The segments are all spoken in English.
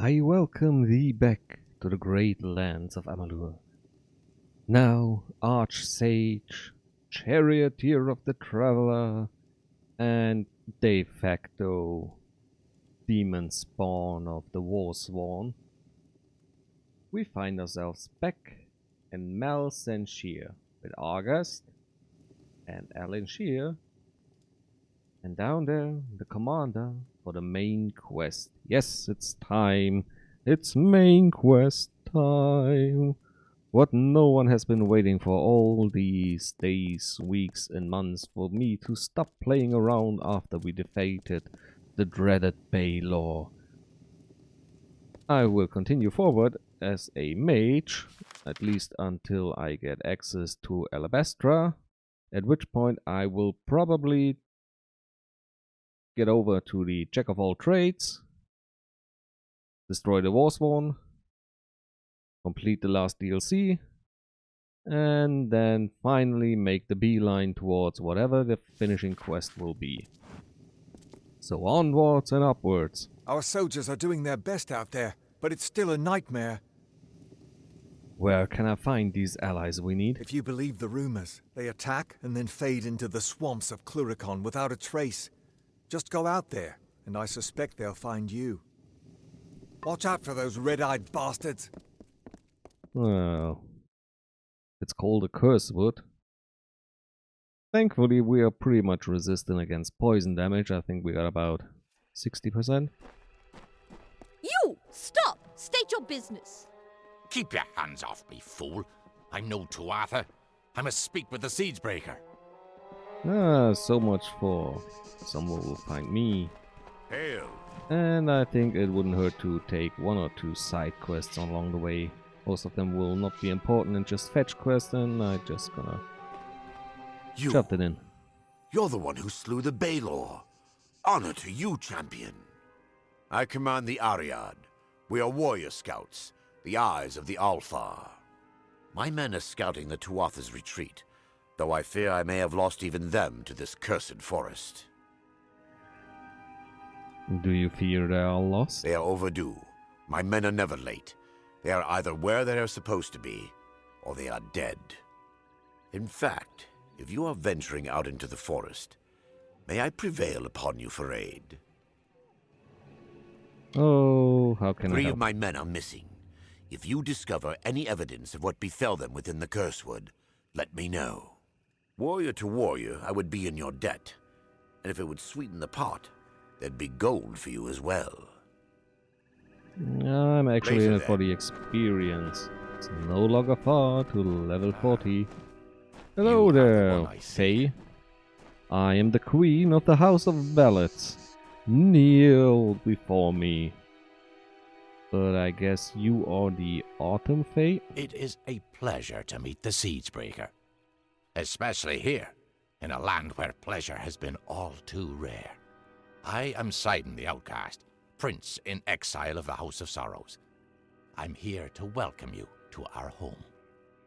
I welcome thee back to the great lands of Amalur. Now, Arch-Sage, Charioteer of the Traveler, and de facto demon spawn of the War Sworn, we find ourselves back in Malsenshire with August and Alan Shear, and down there, the commander for the main quest. Yes, it's time. It's main quest time. What no one has been waiting for all these days, weeks, and months for me to stop playing around after we defeated the dreaded Baylor. I will continue forward as a mage, at least until I get access to Alabastra, at which point I will probably get over to the Jack of all trades, destroy the Warsworn, complete the last DLC, and then finally make the beeline towards whatever the finishing quest will be. So onwards and upwards. Our soldiers are doing their best out there, but it's still a nightmare. Where can I find these allies we need? If you believe the rumors, they attack and then fade into the swamps of Cluricon without a trace. Just go out there, and I suspect they'll find you. Watch out for those red-eyed bastards. Well, it's called a curse wood. Thankfully, we are pretty much resistant against poison damage. I think we got about 60%. You! Stop! State your business. Keep your hands off me, fool. I'm no Tuatha. I must speak with the Siegebreaker. So much for someone will find me. Hail. And I think it wouldn't hurt to take one or two side quests along the way. Most of them will not be important and just fetch quests, and I'm just gonna shove it in. You're the one who slew the Baylor. Honor to you, champion. I command the Ariad. We are warrior scouts, the eyes of the Alfar. My men are scouting the Tuatha's retreat, though I fear I may have lost even them to this cursed forest. Do you fear they are lost? They are overdue. My men are never late. They are either where they are supposed to be, or they are dead. In fact, if you are venturing out into the forest, may I prevail upon you for aid? Oh, how can I Three help? of my men are missing. If you discover any evidence of what befell them within the Cursewood, let me know. Warrior to warrior, I would be in your debt. And if it would sweeten the pot, there'd be gold for you as well. I'm actually Later in it for then. the experience. It's no longer far to level 40. Hello You are the there, one I seek. Faye. I am the queen of the House of Ballads. Kneel before me. But I guess you are the Autumn Fae? It is a pleasure to meet the Siegebreaker. Especially here, in a land where pleasure has been all too rare. I am Sidon the Outcast, Prince in exile of the House of Sorrows. I'm here to welcome you to our home.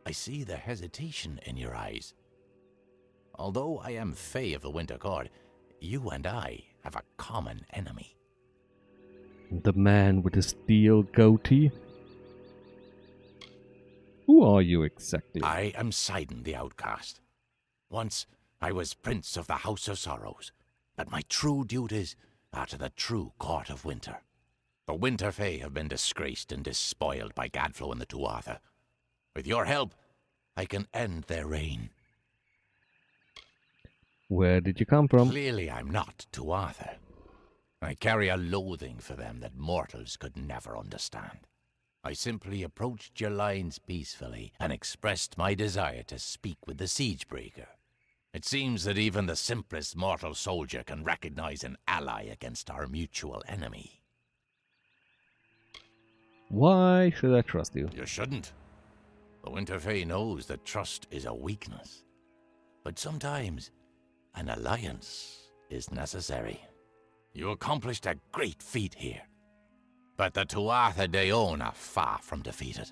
I see the hesitation in your eyes. Although I am Fae of the Winter Court, you and I have a common enemy. The man with the steel goatee? Who are you exactly? I am Sidon the Outcast. Once I was Prince of the House of Sorrows, but my true duties are to the true Court of Winter. The Winter Fae have been disgraced and despoiled by Gadflo and the Tuatha. With your help, I can end their reign. Where did you come from? Clearly I'm not Tuatha. I carry a loathing for them that mortals could never understand. I simply approached your lines peacefully and expressed my desire to speak with the Siegebreaker. It seems that even the simplest mortal soldier can recognize an ally against our mutual enemy. Why should I trust you? You shouldn't. The Winter Fae knows that trust is a weakness. But sometimes, an alliance is necessary. You accomplished a great feat here. But the Tuatha Daon are far from defeated.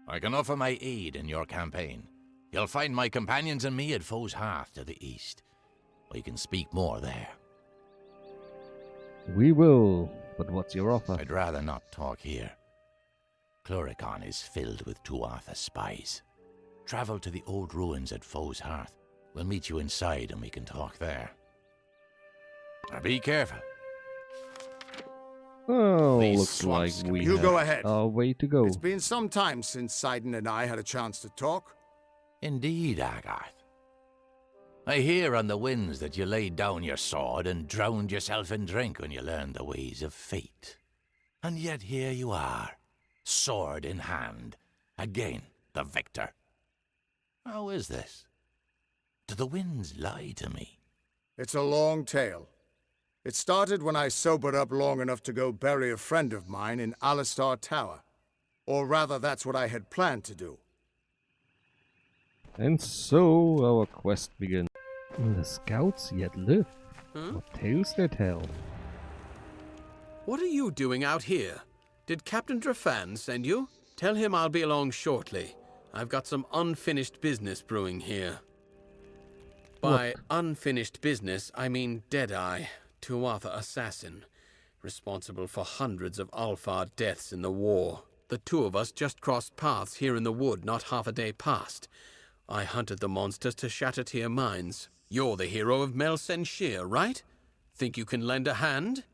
I can offer my aid in your campaign. You'll find my companions and me at Foe's Hearth to the east. We can speak more there. We will But what's your offer? I'd rather not talk here. Cluricon is filled with Tuatha spies. Travel to the old ruins at Foe's Hearth. We'll meet you inside and we can talk there. Now be careful. Oh, These looks like swamps can we be- You have go ahead. our way to go. It's been some time since Sidon and I had a chance to talk. Indeed, Agarth. I hear on the winds that you laid down your sword and drowned yourself in drink when you learned the ways of fate. And yet here you are, sword in hand, again the victor. How is this? Do the winds lie to me? It's a long tale. It started when I sobered up long enough to go bury a friend of mine in Alistar Tower. Or rather, that's what I had planned to do. And so our quest begins. The scouts yet live. What tales they tell. What are you doing out here? Did Captain Drafan send you? Tell him I'll be along shortly. I've got some unfinished business brewing here. By unfinished business, I mean Deadeye, Tuatha assassin, responsible for hundreds of Alfar deaths in the war. The two of us just crossed paths here in the wood not half a day past. I hunted the monsters to Shattertear Mines. You're the hero of Melsen Shear, right? Think you can lend a hand?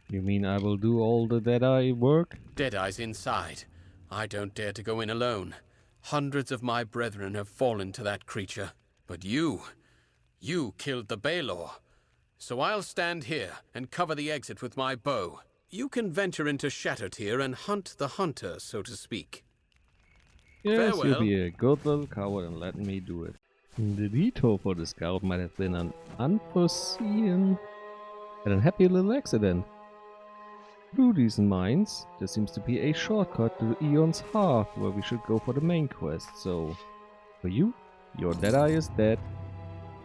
You mean I will do all the Deadeye work? Deadeye's inside. I don't dare to go in alone. Hundreds of my brethren have fallen to that creature. But you killed the Baelor. So I'll stand here and cover the exit with my bow. You can venture into Shattertear and hunt the hunter, so to speak. Yes, you'll Farewell. be a good little coward and let me do it. The detour for the scout might have been an unforeseen and unhappy little accident. Through these mines, there seems to be a shortcut to Eon's Hearth where we should go for the main quest, so... For you, your Deadeye is dead.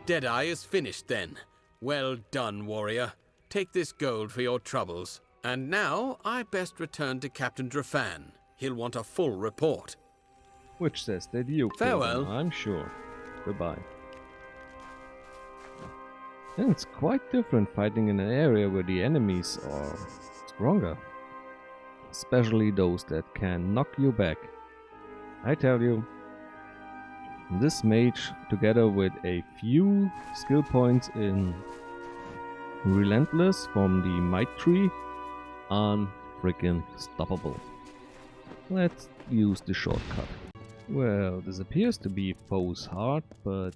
Deadeye is finished then. Well done, warrior. Take this gold for your troubles. And now, I best return to Captain Drafan. He'll want a full report. Which says that you killed Farewell. him, I'm sure. Goodbye. And it's quite different fighting in an area where the enemies are stronger. Especially those that can knock you back. I tell you, this mage, together with a few skill points in Relentless from the Might Tree, unfreaking stoppable. Let's use the shortcut. Well, this appears to be Foe's Heart, but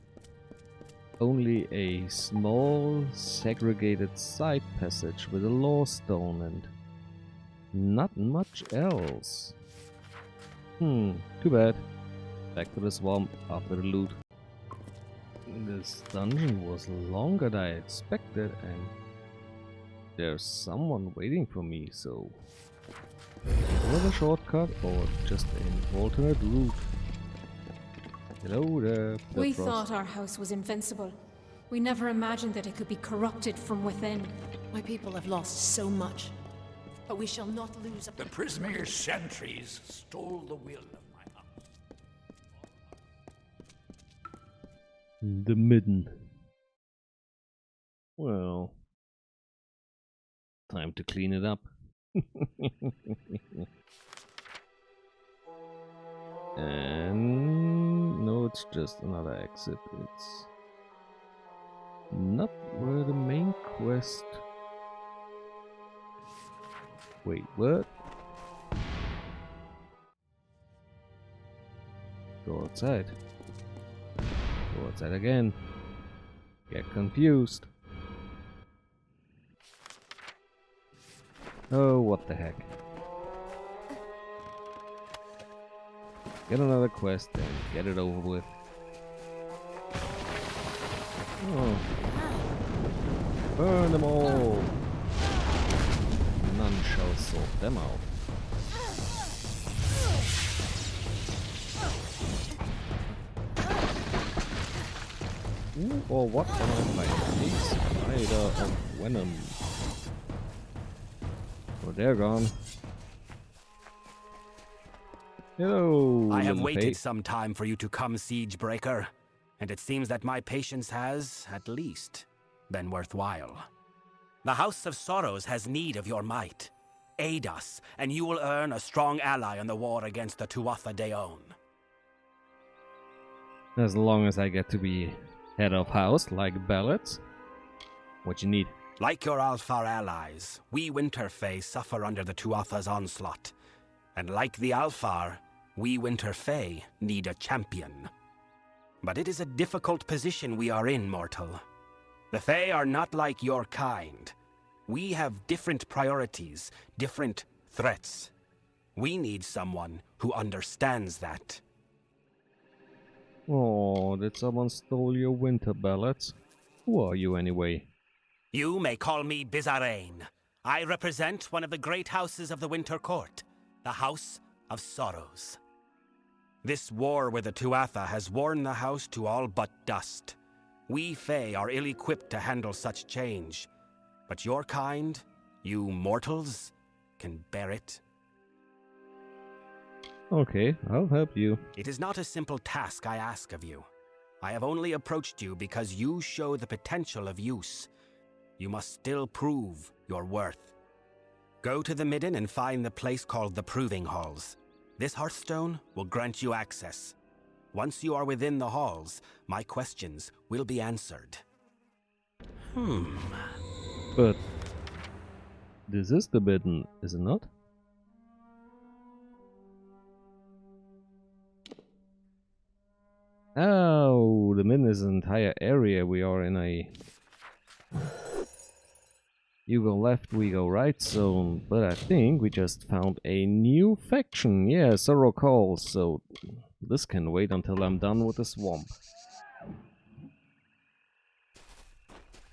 only a small segregated side passage with a lore stone and not much else. Too bad. Back to the swamp after the loot. This dungeon was longer than I expected and there's someone waiting for me, so... Another shortcut or just an alternate route? Hello there, We Petros. thought our house was invincible. We never imagined that it could be corrupted from within. My people have lost so much, but we shall not lose a... The Prismere's sentries stole the will of my house. The Midden. Well, time to clean it up. And no, it's just another exit. It's not where the main quest. Wait, what? Go outside. Go outside again. Get confused. Oh, what the heck. Get another quest and get it over with. Oh. Burn them all! None shall sort them out. Ooh, or what am I fighting? A spider of venom. Oh, they're gone. Hello, I have little waited pate. some time for you to come, Siegebreaker, and it seems that my patience has, at least, been worthwhile. The House of Sorrows has need of your might. Aid us, and you will earn a strong ally in the war against the Tuatha Deon. As long as I get to be head of house, like Ballads. What you need? Like your Alfar allies, we Winterfey suffer under the Tuatha's onslaught. And like the Alfar, we Winterfey need a champion. But it is a difficult position we are in, mortal. The Fae are not like your kind. We have different priorities, different threats. We need someone who understands that. Oh, did someone stole your winter ballads? Who are you anyway? You may call me Bizarrain. I represent one of the great houses of the Winter Court, the House of Sorrows. This war with the Tuatha has worn the house to all but dust. We Fae are ill-equipped to handle such change. But your kind, you mortals, can bear it. Okay, I'll help you. It is not a simple task I ask of you. I have only approached you because you show the potential of use. You must still prove your worth. Go to the Midden and find the place called the Proving Halls. This Hearthstone will grant you access. Once you are within the halls, my questions will be answered. But this is the Midden, is it not? Oh, the Midden is an entire area. We are in a you go left, we go right zone. But I think we just found a new faction. Yeah, Sorrow Calls. So this can wait until I'm done with the swamp.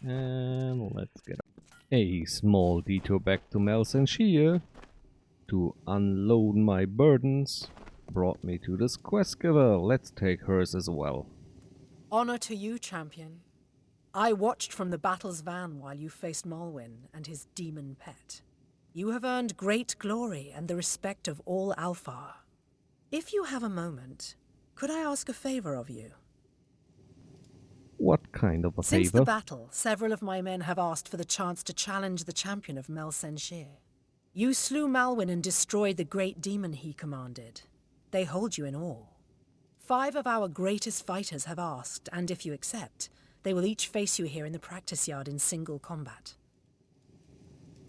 And let's get a small detour back to Melsenshire to unload my burdens. Brought me to this quest giver. Let's take hers as well. Honor to you, champion. I watched from the battle's van while you faced Malwyn and his demon pet. You have earned great glory and the respect of all Alfar. If you have a moment, could I ask a favor of you? What kind of a favor? Since the battle, several of my men have asked for the chance to challenge the champion of Melsenshire. You slew Malwyn and destroyed the great demon he commanded. They hold you in awe. 5 of our greatest fighters have asked, and if you accept, they will each face you here in the practice yard in single combat.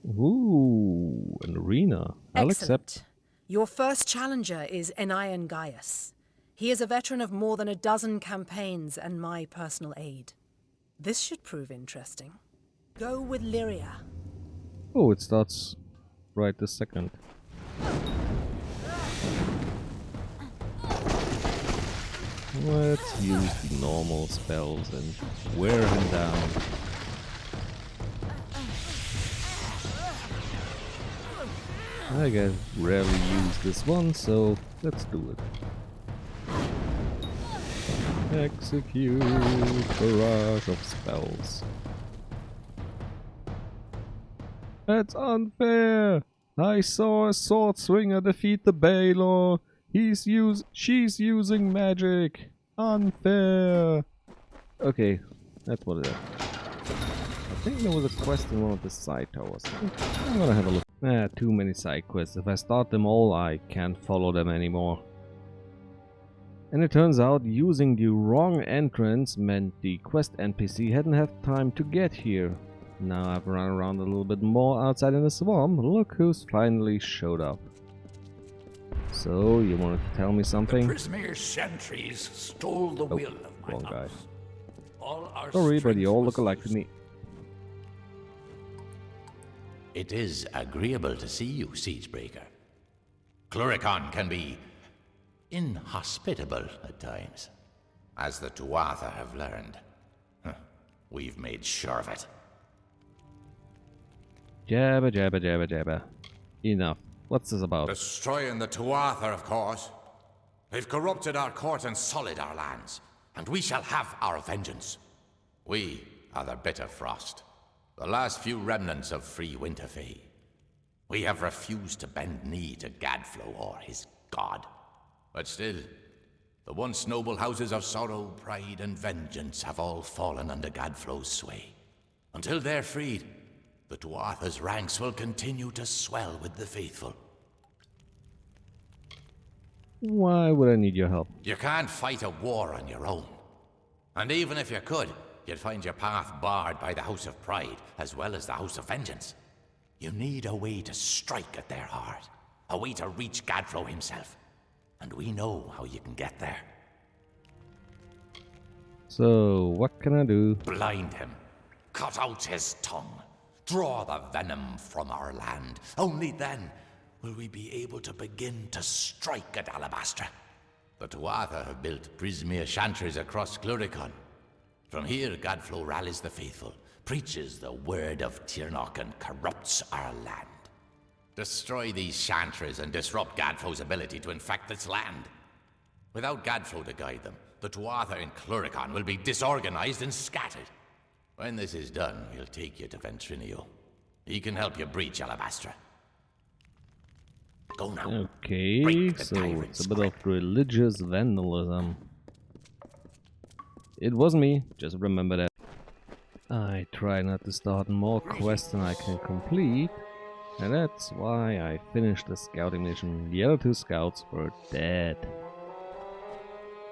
Ooh, an arena. I'll accept. Your first challenger is Enion Gaius. He is a veteran of more than a dozen campaigns and my personal aid. This should prove interesting. Go with Lyria. Oh, it starts right this second. Let's use the normal spells and wear him down. I guess rarely use this one, so let's do it. Execute barrage of spells. That's unfair! I saw a sword swinger defeat the Baylor. She's using magic. Unfair. Okay, that's what it is. I think there was a quest in one of the side towers. I'm gonna have a look. Too many side quests. If I start them all, I can't follow them anymore. And it turns out using the wrong entrance meant the quest NPC hadn't had time to get here. Now I've run around a little bit more outside in the swamp. Look who's finally showed up. So, you wanted to tell me something? The Prismare's sentries stole the will of my wrong guy. house. All our Sorry, but you all strength look was alike to me. It is agreeable to see you, Siegebreaker. Cluricon can be inhospitable at times, as the Tuatha have learned. We've made sure of it. Jabba, jabba, jabba, jabba. Enough. What's this about? Destroying the Tuatha, of course. They've corrupted our court and sullied our lands, and we shall have our vengeance. We are the bitter frost, the last few remnants of free Winterfey. We have refused to bend knee to Gadflow or his god. But still, the once noble houses of sorrow, pride, and vengeance have all fallen under Gadflow's sway. Until they're freed, the Tuatha's ranks will continue to swell with the faithful. Why would I need your help? You can't fight a war on your own. And even if you could, you'd find your path barred by the House of Pride, as well as the House of Vengeance. You need a way to strike at their heart, a way to reach Gadflo himself. And we know how you can get there. So, what can I do? Blind him. Cut out his tongue. Draw the venom from our land. Only then will we be able to begin to strike at Alabastra. The Tuatha have built Prismere chantries across Cluricon. From here, Gadflo rallies the faithful, preaches the word of Tirnoch, and corrupts our land. Destroy these chantries and disrupt Gadflo's ability to infect its land. Without Gadflo to guide them, the Tuatha in Cluricon will be disorganized and scattered. When this is done, we'll take you to Ventrinio. He can help you breach Alabastra. Go now. Okay, so it's a bit of religious vandalism. It wasn't me, just remember that. I try not to start more quests than I can complete, and that's why I finished the scouting mission. The other 2 scouts were dead.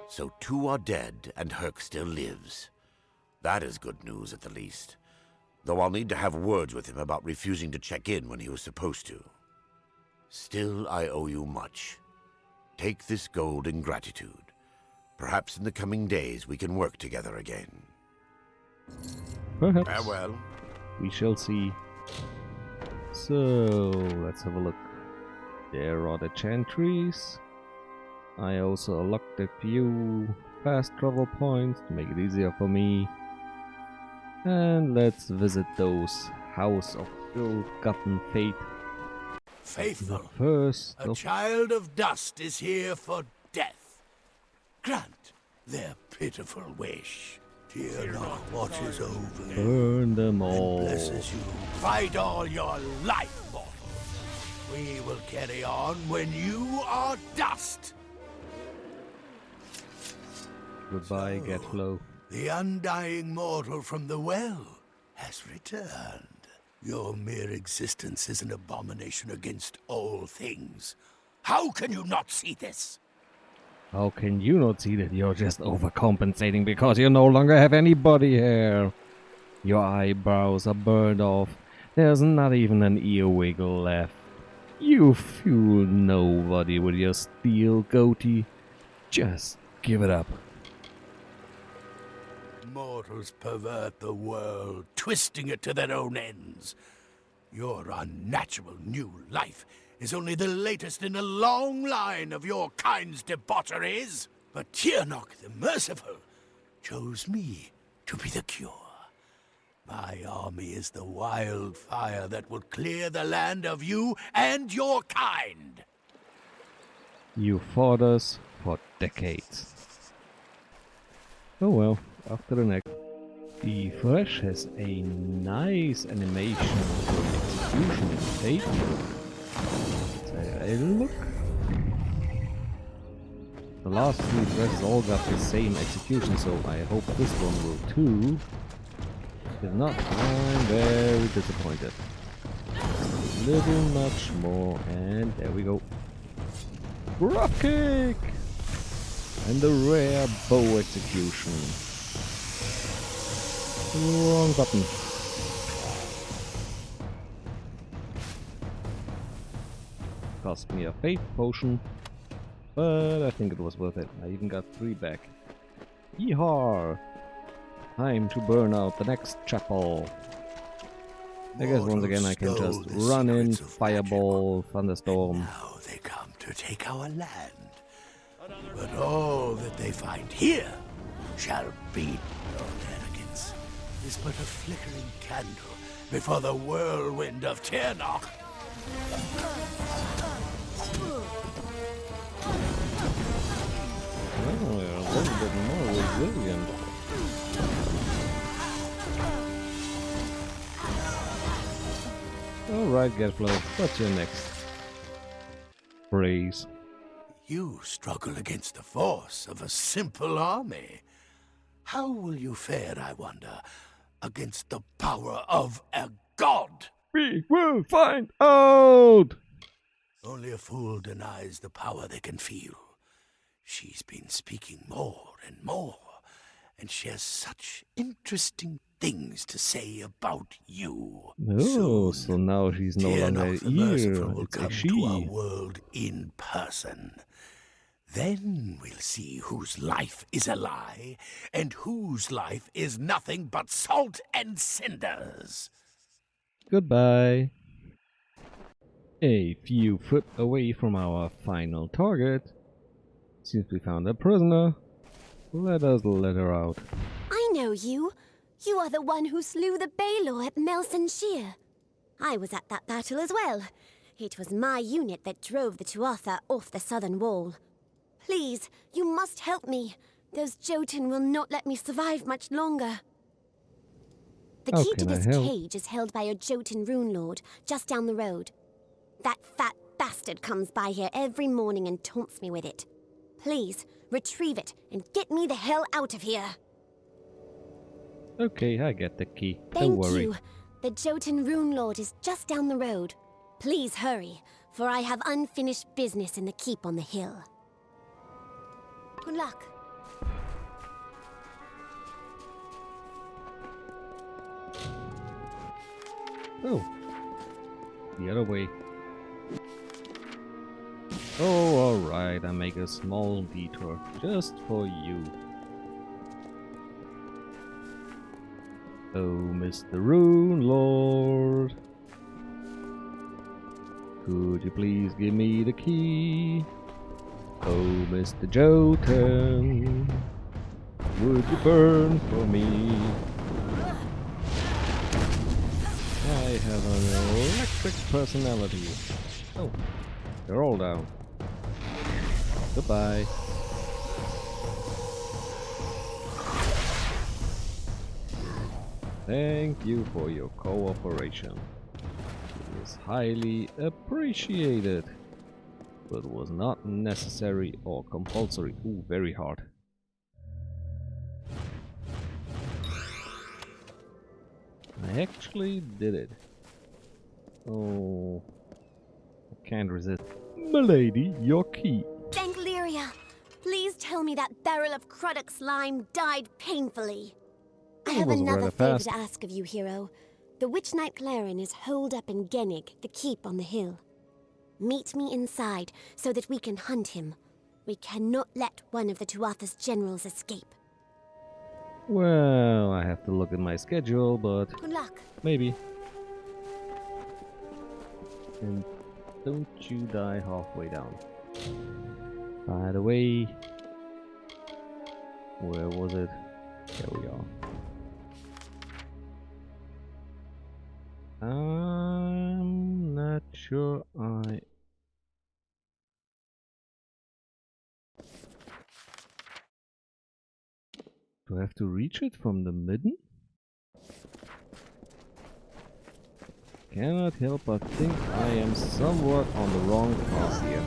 So 2 are dead, and Herc still lives. That is good news at the least. Though I'll need to have words with him about refusing to check in when he was supposed to. Still, I owe you much. Take this gold in gratitude. Perhaps in the coming days we can work together again. Perhaps. Farewell. We shall see. So, let's have a look. There are the chantries. I also unlocked a few fast travel points to make it easier for me. And let's visit those House of Ill-Gotten Fate. Faithful, First a of child of dust is here for death. Grant their pitiful wish. Tirnoch watches over you burn them and all. blesses you. Fight all your life, mortal. We will carry on when you are dust. Goodbye, Gadflo. The undying mortal from the well has returned. Your mere existence is an abomination against all things. How can you not see this? How can you not see that you're just overcompensating because you no longer have any body hair? Your eyebrows are burned off. There's not even an ear wiggle left. You fool nobody with your steel goatee. Just give it up. Mortals pervert the world, twisting it to their own ends. Your unnatural new life is only the latest in a long line of your kind's debaucheries. But Tirnoch the Merciful chose me to be the cure. My army is the wildfire that will clear the land of you and your kind. You fought us for decades. Oh well, after the next. The Fresh has a nice animation for execution in Fate. Let's have a look. The last 3 dresses all got the same execution, so I hope this one will too. If not, I'm very disappointed. A little much more, and there we go. Drop kick! And the rare bow execution. Wrong button. Cost me a fate potion, but I think it was worth it. I even got 3 back. Yeehaw! Time to burn out the next chapel. I guess once again I can just run in, fireball, thunderstorm. Now they come to take our land. But all that they find here shall be no arrogance. Is but a flickering candle before the whirlwind of Tirnoch. Oh, you're a little bit more resilient. Alright, Gadflo, what's your next phrase? You struggle against the force of a simple army. How will you fare, I wonder, against the power of a god! We will find out! Only a fool denies the power they can feel. She's been speaking more and more, and she has such interesting things to say about you. Oh, Soon, so now she's no longer Tiernach the here. Merciful will It's a come to our she. world in person. Then we'll see whose life is a lie, and whose life is nothing but salt and cinders. Goodbye. A few foot away from our final target. Since we found a prisoner, let us let her out. I know you. You are the one who slew the Baelor at Melsonshire. I was at that battle as well. It was my unit that drove the Tuatha off the southern wall. Please, you must help me. Those Jotun will not let me survive much longer. The How key to can I this help? cage is held by a Jotun rune lord, just down the road. That fat bastard comes by here every morning and taunts me with it. Please, retrieve it and get me the hell out of here. Okay, I get the key. Don't Thank worry. you. The Jotun rune lord is just down the road. Please hurry, for I have unfinished business in the keep on the hill. Good luck. Oh. The other way. Oh, alright, I make a small detour just for you. Oh, Mr. Rune Lord. Could you please give me the key? Oh, Mr. Jotun. Would you burn for me? I have an electric personality. Oh, they're all down. Goodbye. Thank you for your cooperation. It is highly appreciated, but was not necessary or compulsory. Ooh, very hard. I actually did it. Oh, I can't resist. Milady, your key. Dangleria, please tell me that barrel of Cruddock slime died painfully. I have was another rather favor fast. to ask of you, hero. The Witch Knight Clarin is holed up in Gennig, the keep on the hill. Meet me inside so that we can hunt him. We cannot let one of the Tuatha's generals escape. Well, I have to look at my schedule, but Good luck. maybe. And don't you die halfway down. By the way, where was it? There we are. I'm not sure I... Do I have to reach it from the midden? Cannot help but think I am somewhat on the wrong path here.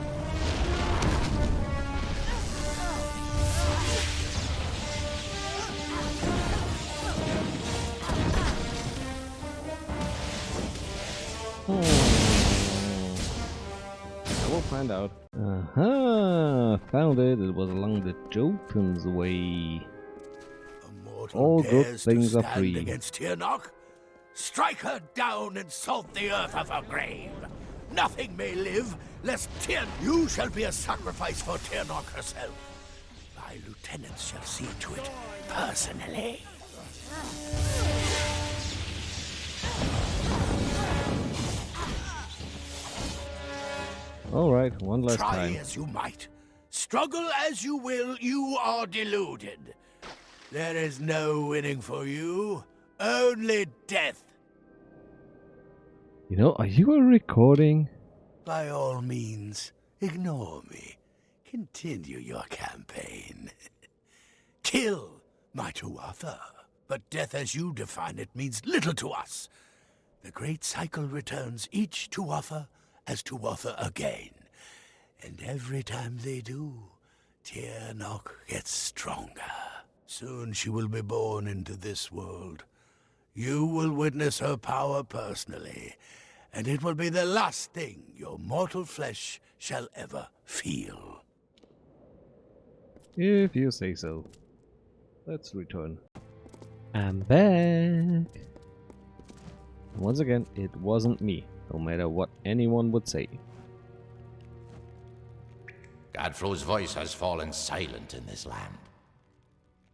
I will find out. Aha! Found it. It was along the Jotun's way. All good things are free. Against Tiernach? Strike her down and salt the earth of her grave. Nothing may live, lest you shall be a sacrifice for Tiernach herself. My lieutenants shall see to it personally. Alright, one last Try time. as you might, struggle as you will, you are deluded. There is no winning for you, only death. You know, are you a recording? By all means, ignore me. Continue your campaign. Kill my Tuatha. But death as you define it means little to us. The great cycle returns each Tuatha as Tuatha again. And every time they do, Tiernach gets stronger. Soon she will be born into this world. You will witness her power personally, and it will be the last thing your mortal flesh shall ever feel. If you say so. Let's return. I'm back! Once again, it wasn't me, no matter what anyone would say. Godfrey's voice has fallen silent in this land.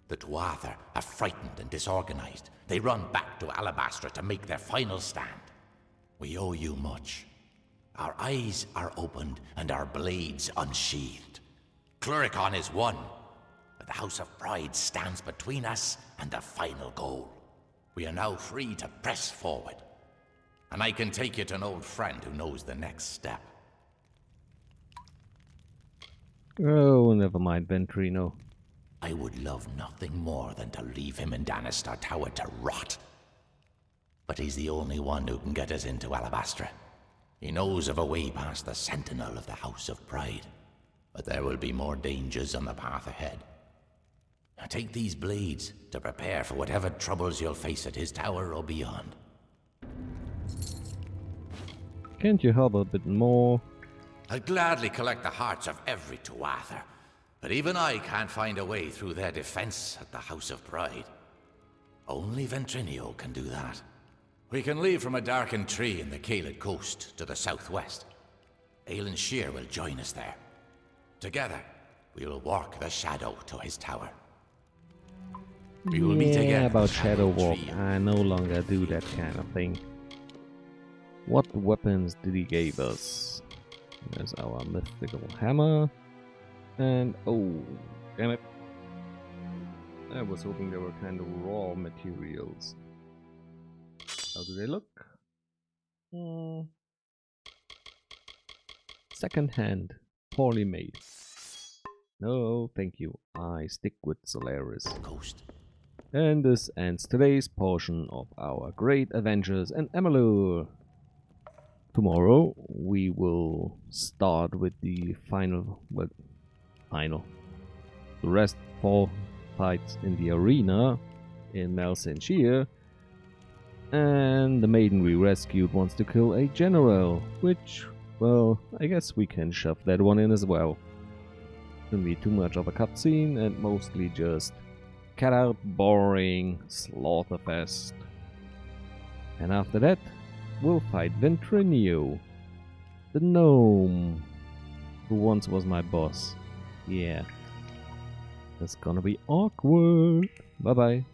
The Tuatha are frightened and disorganized. They run back to Alabastra to make their final stand. We owe you much. Our eyes are opened and our blades unsheathed. Cluricon is won, but the House of Pride stands between us and the final goal. We are now free to press forward. And I can take you to an old friend who knows the next step. Oh, never mind, Ventrino. I would love nothing more than to leave him in Danistar Tower to rot. But he's the only one who can get us into Alabastra. He knows of a way past the Sentinel of the House of Pride. But there will be more dangers on the path ahead. Now take these blades to prepare for whatever troubles you'll face at his tower or beyond. Can't you help a bit more? I'd gladly collect the hearts of every Tuatha, but even I can't find a way through their defense at the House of Pride. Only Ventrinio can do that. We can leave from a darkened tree in the Caelid coast to the southwest. Aelin Shear will join us there. Together, we will walk the shadow to his tower. We will meet again about Shadow Walk. I no longer do that kind of thing. What weapons did he give us? There's our mythical hammer. And oh, damn it. I was hoping they were kind of raw materials. How do they look? Second hand, poorly made. No, thank you. I stick with Solaris. Ghost. And this ends today's portion of our great adventures in Amalur. Tomorrow we will start with the final, the rest 4 fights in the arena in Malsenshire, and the maiden we rescued wants to kill a general, which, well, I guess we can shove that one in as well. Shouldn't be too much of a cutscene and mostly just cut out boring slaughterfest. And after that, we'll fight Ventrinio, the gnome, who once was my boss. Yeah, that's gonna be awkward. Bye bye.